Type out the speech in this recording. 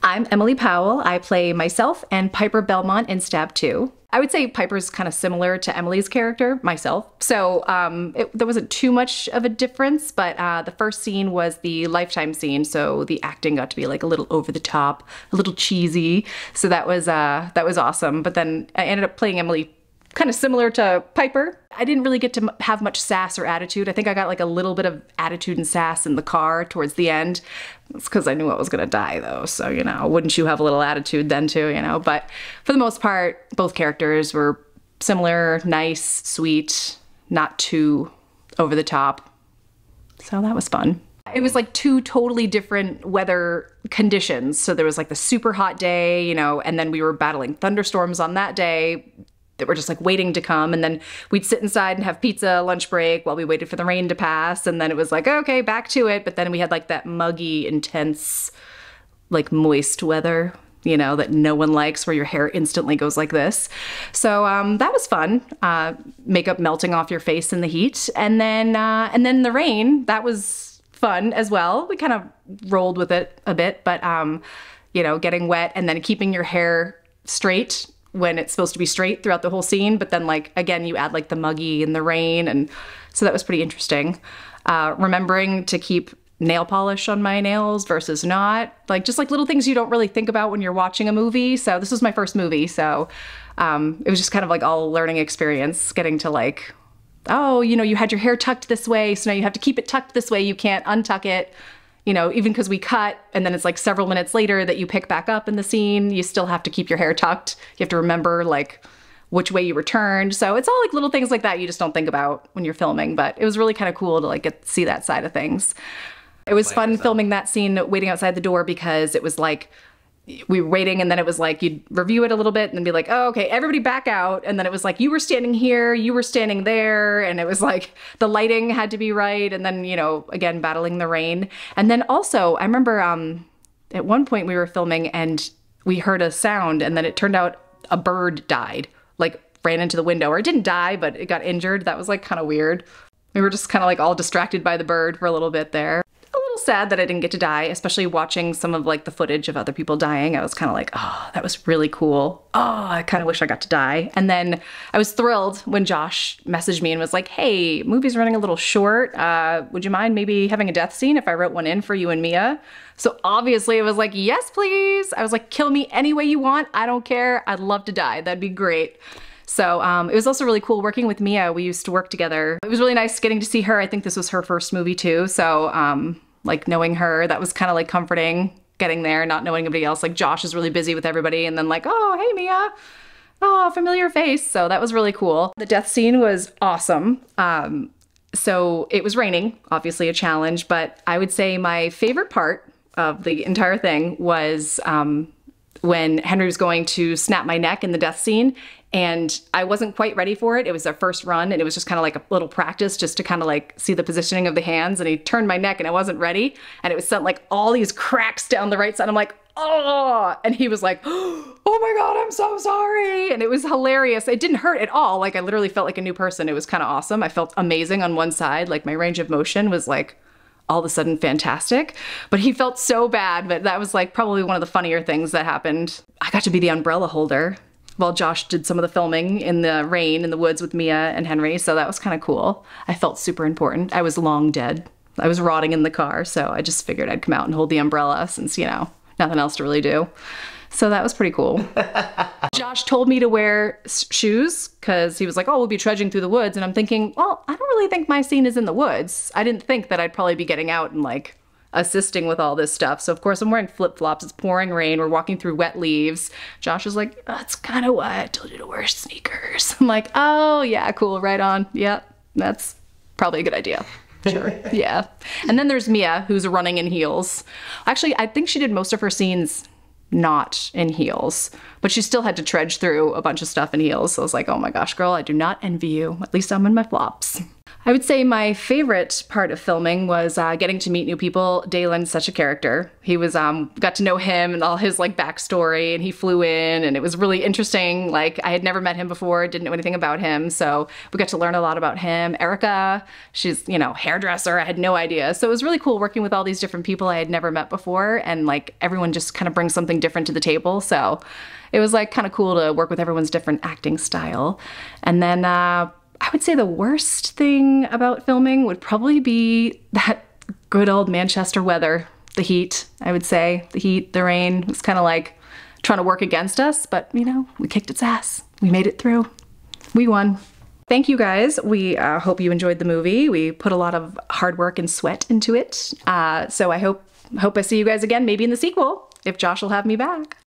I'm Emilee Powell. I play myself and Piper Belmont in Stab 2. I would say Piper's kind of similar to Emilee's character, myself. So there wasn't too much of a difference, but the first scene was the Lifetime scene. So the acting got to be like a little over the top, a little cheesy. So that was awesome. But then I ended up playing Emilee kind of similar to Piper. I didn't really get to have much sass or attitude. I think I got like a little bit of attitude and sass in the car towards the end. It's because I knew I was gonna die though, so you know, wouldn't you have a little attitude then too, you know? But for the most part, both characters were similar, nice, sweet, not too over the top. So that was fun. It was like two totally different weather conditions. So there was like the super hot day, you know, and then we were battling thunderstorms on that day that were just like waiting to come, and then we'd sit inside and have pizza lunch break while we waited for the rain to pass, and then it was like, okay, back to it. But then we had like that muggy, intense, like moist weather, you know, that no one likes, where your hair instantly goes like this. So that was fun. Makeup melting off your face in the heat, and then the rain, that was fun as well. We kind of rolled with it a bit, but you know, getting wet and then keeping your hair straight when it's supposed to be straight throughout the whole scene. But then like, again, you add like the muggy and the rain. And so that was pretty interesting. Remembering to keep nail polish on my nails versus not, like just like little things you don't really think about when you're watching a movie. So this was my first movie. So it was just kind of like all a learning experience, getting to like, oh, you know, you had your hair tucked this way, so now you have to keep it tucked this way. You can't untuck it. You know, even because we cut and then it's like several minutes later that you pick back up in the scene, you still have to keep your hair tucked. You have to remember like which way you returned. So it's all like little things like that you just don't think about when you're filming, but it was really kind of cool to like get to see that side of things. It was fun filming that scene waiting outside the door, because it was like we were waiting, and then it was like you'd review it a little bit and then be like, oh, okay, everybody back out. And then it was like you were standing here, you were standing there, and it was like the lighting had to be right. And then, you know, again, battling the rain. And then also, I remember at one point we were filming and we heard a sound, and then it turned out a bird died, like ran into the window, or it didn't die, but it got injured. That was like kind of weird. We were just kind of like all distracted by the bird for a little bit there. Sad that I didn't get to die, especially watching some of like the footage of other people dying. I was kind of like, oh, that was really cool. Oh, I kind of wish I got to die. And then I was thrilled when Josh messaged me and was like, hey, movie's running a little short. Would you mind maybe having a death scene if I wrote one in for you and Mia? So obviously it was like, yes, please. I was like, kill me any way you want. I don't care. I'd love to die. That'd be great. So it was also really cool working with Mia. We used to work together. It was really nice getting to see her. I think this was her first movie too. So like knowing her, that was kind of like comforting, getting there, not knowing anybody else. Like Josh is really busy with everybody, and then like, oh, hey Mia, oh, familiar face. So that was really cool. The death scene was awesome. So it was raining, obviously a challenge, but I would say my favorite part of the entire thing was when Henry was going to snap my neck in the death scene, and I wasn't quite ready for it. It was our first run, and it was just kind of like a little practice just to kind of like see the positioning of the hands, and he turned my neck and I wasn't ready, and it was sent like all these cracks down the right side. I'm like, oh, and he was like, oh my God, I'm so sorry. And it was hilarious. It didn't hurt at all. Like I literally felt like a new person. It was kind of awesome. I felt amazing on one side. Like my range of motion was like all of a sudden fantastic, but he felt so bad. But that was like probably one of the funnier things that happened. I got to be the umbrella holder while Josh did some of the filming in the rain in the woods with Mia and Henry. So that was kind of cool. I felt super important. I was long dead. I was rotting in the car. So I just figured I'd come out and hold the umbrella since, you know, nothing else to really do. So that was pretty cool. Josh told me to wear shoes because he was like, oh, we'll be trudging through the woods. And I'm thinking, well, I don't really think my scene is in the woods. I didn't think that I'd probably be getting out and like assisting with all this stuff. So of course I'm wearing flip-flops, it's pouring rain, we're walking through wet leaves. Josh was like, oh, it's kind of wet, I told you to wear sneakers. I'm like, oh yeah, cool, right on. Yeah, that's probably a good idea. Sure, yeah. And then there's Mia, who's running in heels. Actually, I think she did most of her scenes not in heels, but she still had to trudge through a bunch of stuff in heels. So I was like, oh my gosh, girl, I do not envy you. At least I'm in my flops. I would say my favorite part of filming was getting to meet new people. Dalen's such a character. He was, got to know him and all his like backstory, and he flew in, and it was really interesting. Like, I had never met him before, didn't know anything about him, so we got to learn a lot about him. Erica, she's, you know, hairdresser, I had no idea. So it was really cool working with all these different people I had never met before, and like everyone just kind of brings something different to the table. So it was like kind of cool to work with everyone's different acting style. And then, I would say the worst thing about filming would probably be that good old Manchester weather. The heat, I would say. The heat, the rain, was kind of like trying to work against us, but you know, we kicked its ass. We made it through. We won. Thank you guys. We hope you enjoyed the movie. We put a lot of hard work and sweat into it. So I hope I see you guys again, maybe in the sequel, if Josh will have me back.